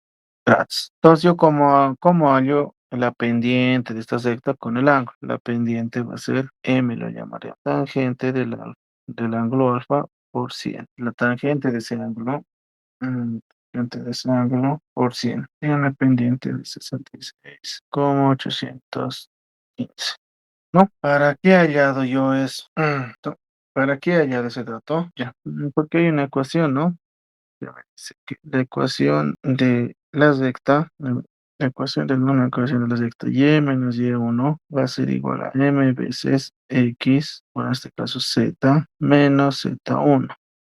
Grados. Entonces yo como hallo la pendiente de esta recta con el ángulo. La pendiente va a ser M, lo llamaré. Tangente del ángulo alfa por 100. La tangente de ese ángulo, tangente de ese ángulo por 100. Tiene una pendiente de 66,815. ¿No? ¿Para qué he hallado yo eso? ¿Para qué he hallado ese dato? Ya, porque hay una ecuación, ¿no? Ya me dice que la ecuación de la recta, la ecuación de una ecuación de la recta y menos y1 va a ser igual a m veces x, o en este caso z, menos z1,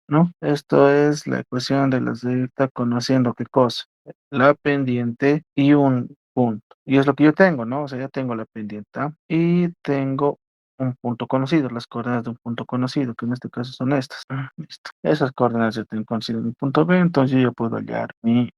¿no? Esto es la ecuación de la recta conociendo qué cosa, la pendiente y un punto. Y es lo que yo tengo, ¿no? O sea, ya tengo la pendiente ¿ah? Y tengo un punto conocido, las coordenadas de un punto conocido, que en este caso son estas. Listo. Esas coordenadas ya tengo conocido mi punto B, entonces yo puedo hallar mi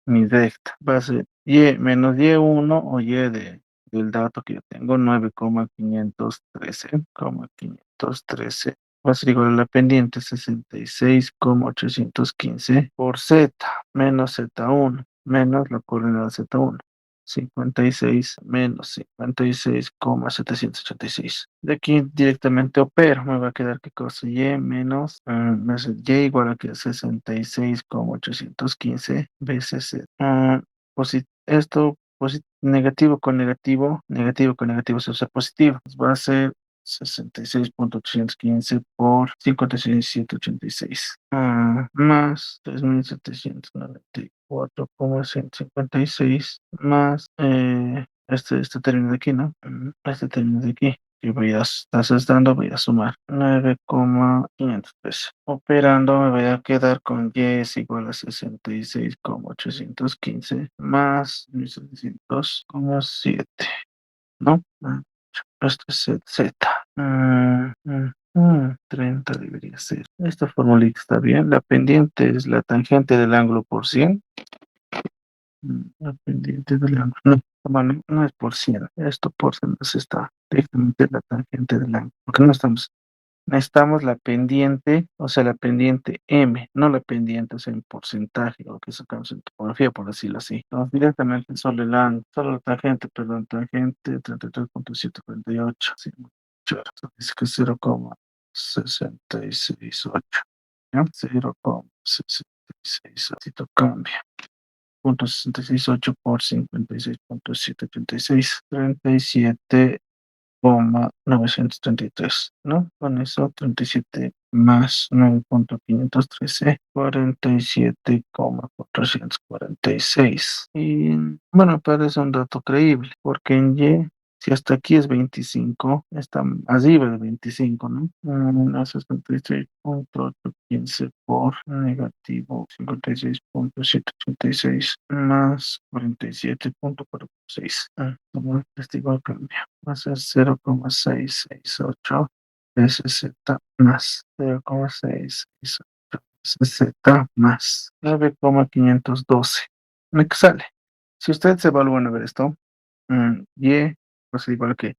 recta. Va a ser y menos y1 o del dato que yo tengo, 9,513,513 va a ser igual a la pendiente 66,815 por z menos z1 menos la coordenada z1. 56 menos 56,786. De aquí directamente opero. Me va a quedar qué cosa y menos y igual a que 66,815 veces z. Esto negativo con negativo se usa positivo. Va a ser 66,815 por 56,786. Más 3,794,156 más este término de aquí, ¿no? Este término de aquí. Y voy a estar dando, voy a sumar 9,513. Operando me voy a quedar con y es igual a 66,815 más 1700,7, ¿no? Esto es Z. 30 debería ser. Esta formulita está bien. La pendiente es la tangente del ángulo por 100. La pendiente del ángulo. No, bueno, no es por 100. Esto por 100 está directamente la tangente del ángulo. Porque no estamos. Necesitamos la pendiente, o sea, la pendiente M, no la pendiente, o sea, en porcentaje, lo que sacamos en topografía, por decirlo así. Entonces, directamente solo el ángulo, solo la tangente, perdón, tangente 33,748. Sí, mucho. Dice que 0,668. ¿Ya? 0,668. Esto cambia. 0,668 por 56,786. 37,933, ¿no? Con eso, 37 más 9,513, 47,446. Y bueno, parece un dato creíble, porque en Y, si hasta aquí es 25, está arriba de 25, ¿no? 66,815 por negativo 56,786 más 47,46. Como testigo al cambio. Va a ser 0,668 veces Z más 0,668 veces Z más 9,512. ¿Me sale? Si ustedes evalúan a ver esto, Y va a ser igual que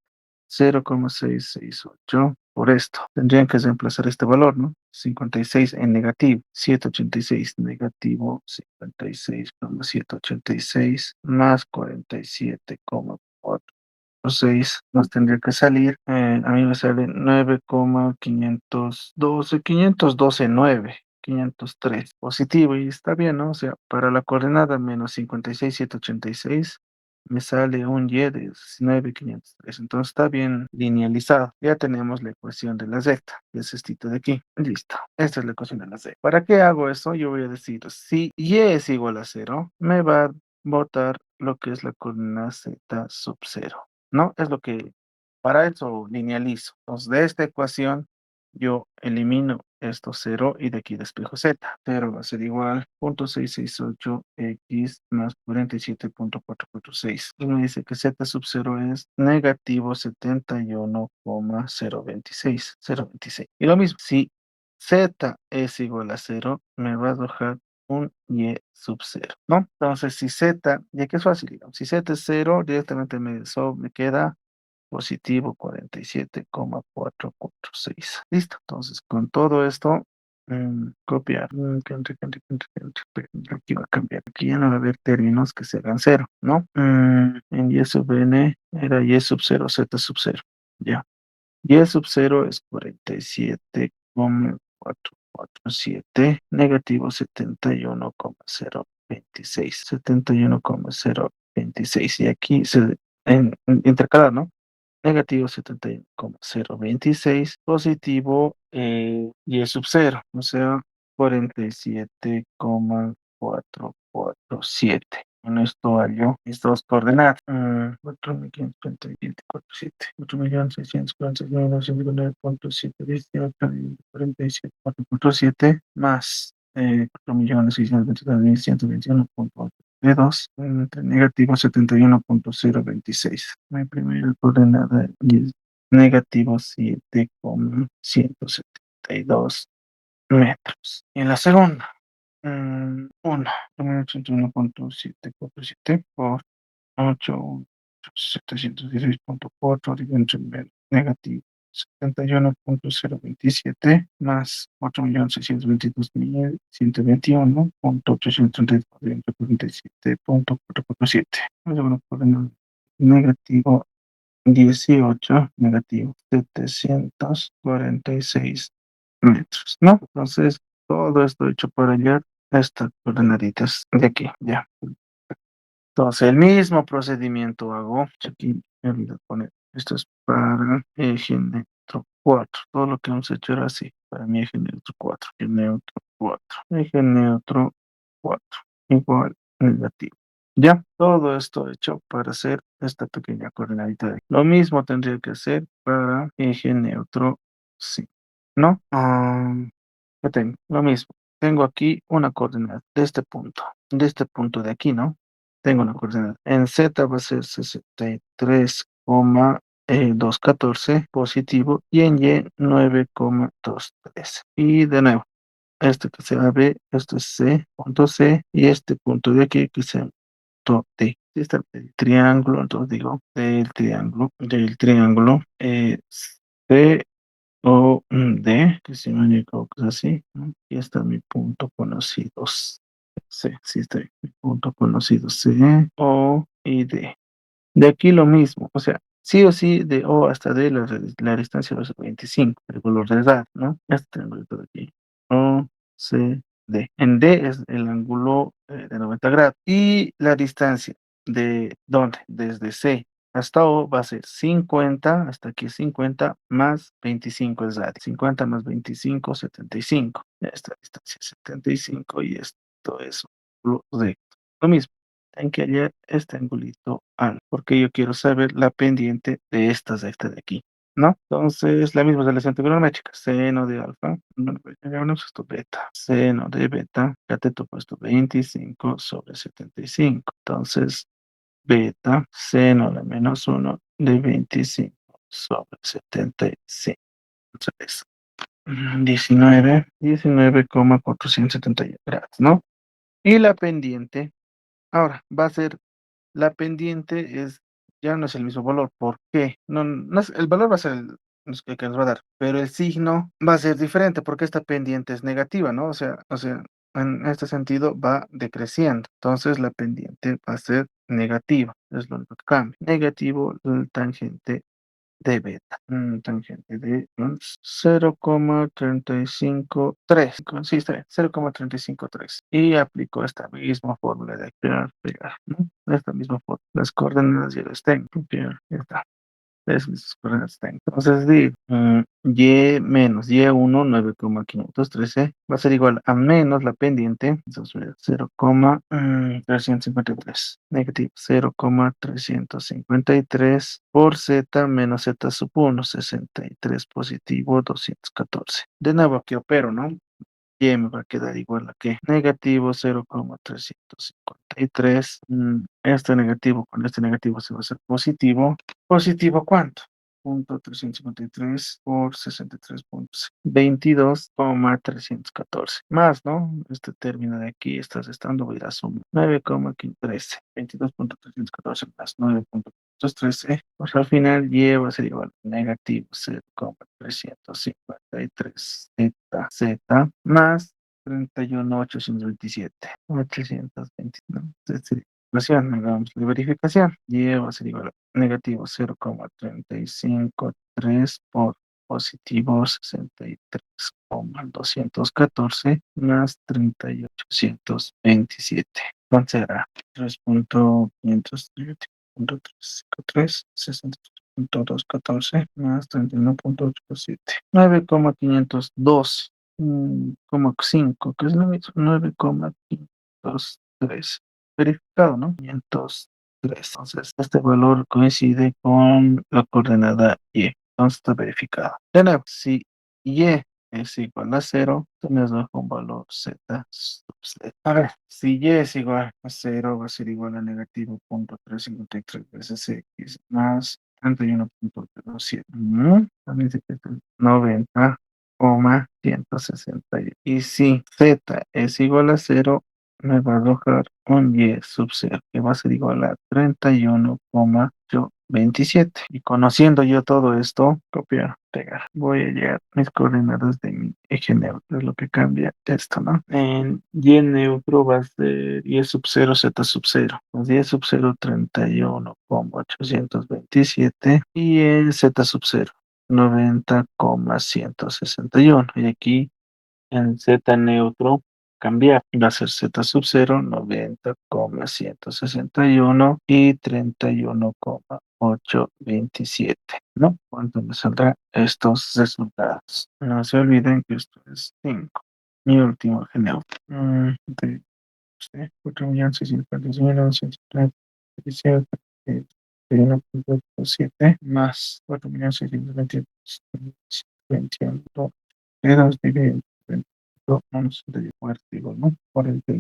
0,668 por esto. Tendrían que reemplazar este valor, ¿no? 56 en negativo, 786 negativo, 56,786 más 47,446 nos tendría que salir, a mí me sale 9,512, 503 positivo y está bien, ¿no? O sea, para la coordenada menos 56,786 me sale un y de 19,503. Entonces está bien linealizado. Ya tenemos la ecuación de la recta, que es esto de aquí. Listo. Esta es la ecuación de la recta. ¿Para qué hago eso? Yo voy a decir, si y es igual a 0, me va a botar lo que es la coordenada z sub 0. ¿No? Es lo que, para eso linealizo. Entonces, de esta ecuación, yo elimino esto 0 y de aquí despejo z. 0 va a ser igual 0.668x más 47.446. Y me dice que z sub 0 es negativo 71,026. 0,26. Y lo mismo, si z es igual a 0, me va a arrojar un y sub 0, ¿no? Entonces, si z, ya que es fácil, digamos, si z es 0, directamente me queda positivo 47,446. Listo. Entonces, con todo esto, copiar. Aquí va a cambiar. Aquí ya no va a haber términos que se hagan cero, ¿no? En y sub n era y sub 0, z sub 0. Ya. Y sub 0 es 47,447, negativo 71,026. 71,026. Y aquí intercalar, ¿no? Negativo 71,026, positivo y sub 0, o sea, 47,447. Con esto hallo mis dos coordenadas. 4.530.747, 4.649.718, más 4.629.121.8 entre negativo 71,026. Mi primera coordenada es negativo 7,172 metros. Y en la segunda, 1, 81.747 por 8.716.4 dividido entre negativo 71,027 más 4.622.121.832.447. Bueno, negativo 18, negativo 746 metros, ¿no? Entonces, todo esto hecho para hallar estas coordenaditas de aquí, ya. Entonces, el mismo procedimiento hago. Aquí me olvidé poner. Esto es para eje neutro 4. Todo lo que hemos hecho era así. Para mi eje neutro 4. Eje neutro 4. Eje neutro 4. Igual negativo. Ya, todo esto hecho para hacer esta pequeña coordenadita de aquí. Lo mismo tendría que hacer para eje neutro 5. ¿No? ¿Qué tengo? Lo mismo. Tengo aquí una coordenada de este punto. De este punto de aquí, ¿no? Tengo una coordenada. En Z va a ser 63,214 positivo y en Y 9,23. Y de nuevo, este que sea B, esto es C, punto C, y este punto de aquí que sea punto D. Este es el triángulo, entonces digo, del triángulo, C o D, que si me equivoco es así, ¿no? Y está mi punto conocido. C, sí está bien. Mi punto conocido C, O y D. De aquí lo mismo, o sea, sí o sí, de O hasta D la distancia va a ser 25, el color del edad, ¿no? Este triangulito de aquí. O, C, D. En D es el ángulo de 90 grados. Y la distancia de ¿dónde? Desde C hasta O va a ser 50, hasta aquí 50, más 25 es radio. 50 más 25, 75. Esta distancia es 75 y esto es un ángulo recto. Lo mismo en que hallar este angulito A, porque yo quiero saber la pendiente de esta de aquí, ¿no? Entonces, la misma relación trigonométrica, seno de alfa, bueno, pues, ya llamamos esto beta, seno de beta, ya te topo esto 25 sobre 75, entonces, beta, seno de menos 1 de 25 sobre 75, entonces, 19,471 grados, ¿no? Y la pendiente, ahora, va a ser la pendiente ya no es el mismo valor. ¿Por qué? No, el valor va a ser que nos va a dar, pero el signo va a ser diferente porque esta pendiente es negativa, ¿no? O sea, en este sentido va decreciendo. Entonces la pendiente va a ser negativa. Es lo único que cambia. Negativo el tangente de beta. Tangente de 0,353. Sí, está bien, 0,353. Y aplico esta misma fórmula de copiar, pegar, ¿no? Esta misma fórmula. Las coordenadas ya las tengo. Copiar, ya está. Es mis coordenadas tengo. Entonces, y menos y1, 9,513 va a ser igual a menos la pendiente, entonces 0,353, negativo 0,353 por z menos z sub 1, 63 positivo 214. De nuevo aquí opero, ¿no? Y me va a quedar igual a que negativo 0,353. Este negativo con este negativo se va a hacer positivo. ¿Positivo cuánto? Punto 353 por 63,22,314. Más, ¿no? Este término de aquí, estás estando, voy a ir a sumar 9,13. 22,314 más 9,513. Pues al final y va a ser igual a negativo 0,353 z más 31,827. 820, ¿no? Ecuación, hagamos la verificación. Y va a ser igual a negativo 0,353 por positivo 63,214 más 30,827. Entonces será 3,553, 63,214 más 31,827. 9,502, 5, que es lo mismo, 9,503. Verificado, ¿no? 503. Entonces, este valor coincide con la coordenada y. Entonces, está verificado. De nuevo, si y es igual a 0, entonces nos da un valor z sub z. A ver, si y es igual a 0, va a ser igual a negativo 0,353 veces x más 31,07. También se queda 90,160. Y si z es igual a 0, me va a arrojar un y sub 0, que va a ser igual a 31,827. Y conociendo yo todo esto, copiar, pegar. Voy a hallar mis coordenadas de mi eje neutro, es lo que cambia esto, ¿no? En y neutro va a ser y sub 0, z sub 0. Pues y sub 0, 31,827. Y en z sub 0, 90,161. Y aquí en z neutro cambiar. Va a ser z sub 0, 90,161 y 31,827. ¿No? ¿Cuánto me saldrá estos resultados? No se olviden que esto es 5. Mi último eje neutro. De 4.646.937, 31,7 más 4.622.21 dedos dividido entre 11 de digo, ¿no? 40,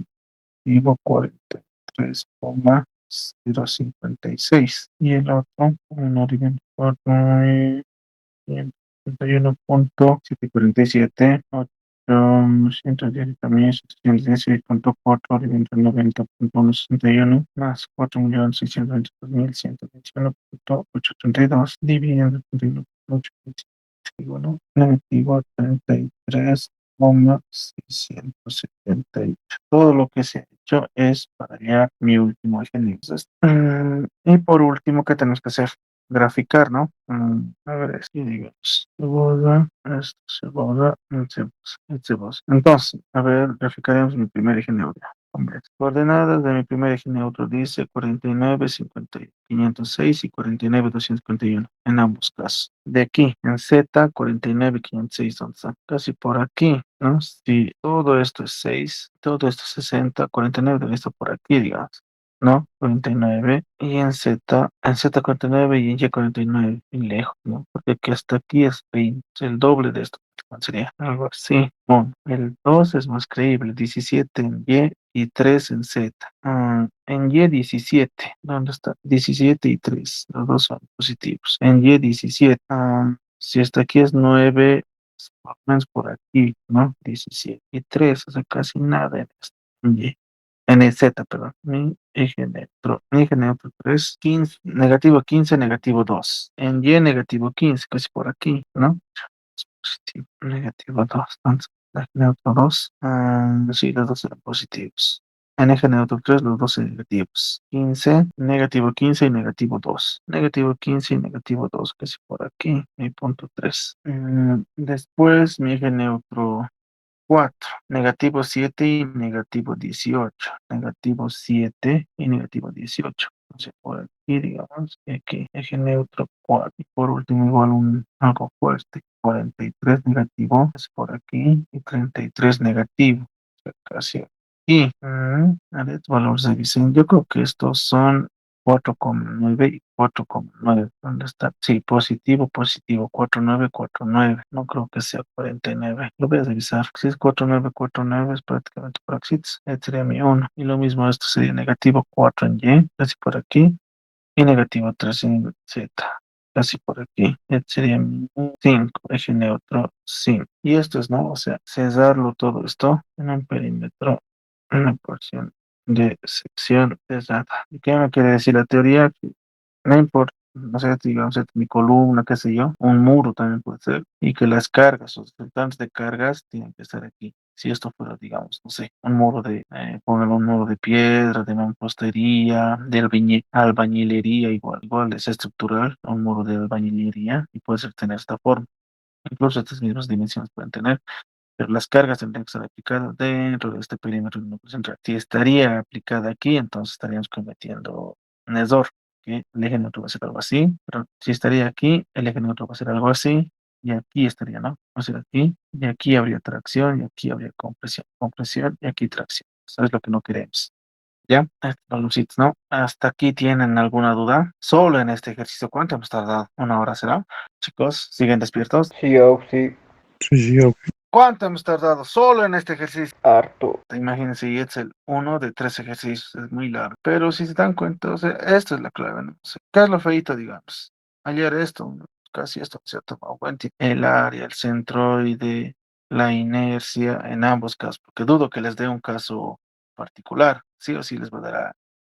digo 43,056. Y el otro, no digan 4.131,747, 810.716.4 dividido entre 90,161 más 4.622.121,832 dividido entre 31,827. Digo, ¿no? Negativo 33,678. Todo lo que se ha hecho es para hallar mi último eje negro. Y por último, ¿qué tenemos que hacer? Graficar, ¿no? A ver, es que digamos, se borra, esto se borra, se borra. Entonces, a ver, graficaremos mi primer eje neutro. Coordenadas de mi primer eje neutro dice 49, 50, 506 y 49, 251 en ambos casos. De aquí, en Z, 49, 506, ¿dónde está? Casi por aquí, ¿no? Si todo esto es 6, todo esto es 60, 49 debe estar por aquí, digamos. ¿No? 49. Y en Z 49 y en Y 49, bien lejos, ¿no? Porque aquí hasta aquí es 20, el doble de esto. ¿Cuál sería? Algo así. Bueno, el 2 es más creíble, 17 en Y 3 en Z. En Y 17, ¿dónde está? 17 y 3, los dos son positivos. En Y 17, si hasta aquí es 9, por lo menos por aquí, ¿no? 17 y 3, o sea, casi nada en esto. En Y. En el Z, perdón. Mi eje neutro 3, 15, negativo 15, negativo 2. En Y negativo 15, casi por aquí, ¿no? Positivo, negativo 2. Entonces, eje neutro 2, sí, los dos eran positivos. En eje neutro 3, los dos eran negativos. 15, negativo 15 y negativo 2. Negativo 15 y negativo 2, casi por aquí, mi punto 3. Después, mi eje neutro 4, negativo 7 y negativo 18, negativo 7 y negativo 18. Entonces, por aquí, digamos, y aquí, eje neutro 4. Y por último, igual algo fuerte. 43 negativo, es por aquí, y 33 negativo. O sea, casi aquí. A ver, valores de diseño. Yo creo que estos son 4,9 y 4,9. ¿Dónde está? Sí, positivo, positivo, 4,9, 4,9. No creo que sea 49. Lo voy a revisar. Si es 4,9, 4,9 es prácticamente por aquí. Este sería mi 1. Y lo mismo, esto sería negativo 4 en Y, casi por aquí. Y negativo 3 en Z, casi por aquí. Este sería mi 5, eje neutro 5. Y esto es, ¿no? O sea, cesarlo todo esto en un perímetro, una porción de sección cerrada. ¿Y qué me quiere decir la teoría? No importa, no sé, digamos, mi columna, qué sé yo, un muro también puede ser, y que las cargas, los resultantes de cargas tienen que estar aquí. Si esto fuera, digamos, no sé, un muro póngale un muro de piedra, de mampostería, de albañilería, igual es estructural, un muro de albañilería, y puede ser tener esta forma. Incluso estas mismas dimensiones pueden tener, pero las cargas tendrían que estar aplicadas dentro de este perímetro de núcleo central. Si estaría aplicada aquí, entonces estaríamos cometiendo un error, que el eje neutro va a ser algo así, pero si estaría aquí, el eje neutro va a ser algo así, y aquí estaría, ¿no? Va a ser aquí, y aquí habría tracción, y aquí habría compresión, compresión, y aquí tracción. Eso es lo que no queremos. ¿Ya? Estos son los sitios, ¿no? ¿Hasta aquí tienen alguna duda? Solo en este ejercicio, ¿cuánto hemos tardado? ¿Una hora será? Chicos, ¿siguen despiertos? Sí, Auxi, Sí, sí, ok. ¿Cuánto hemos tardado solo en este ejercicio? harto. Imagínense, y es el uno de 3 ejercicios, es muy largo. Pero si se dan cuenta, o sea, esto es la clave, ¿no? O sea, ¿qué es lo feíto, digamos? Ayer esto, ¿no? Casi esto se ha tomado cuenta. El área, el centroide, la inercia, en ambos casos, porque dudo que les dé un caso particular. Sí o sí les va a dar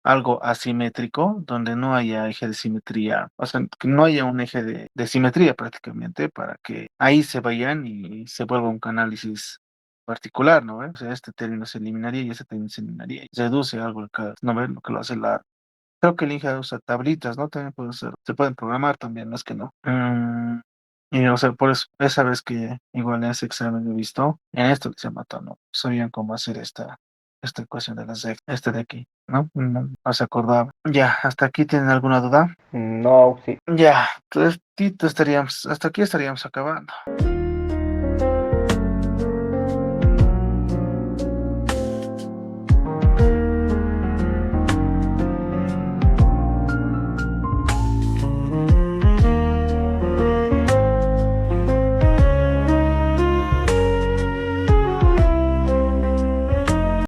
algo asimétrico, donde no haya eje de simetría, o sea, que no haya un eje de simetría prácticamente, para que ahí se vayan y se vuelva un análisis particular, ¿no? O sea, este término se eliminaría y ese término se eliminaría. Y reduce algo el caso, ¿no ves? Lo que lo hace la... Creo que el Inja usa tablitas, ¿no? También puede ser, se pueden programar también, no es que no. Y, o sea, por eso, esa vez que igual en ese examen he visto, en esto que se mató, ¿no? Sabían cómo hacer esta ecuación de las este de aquí, ¿no? No se acordaba. Ya, ¿hasta aquí tienen alguna duda? No, Auxi. Ya, entonces, hasta aquí estaríamos acabando.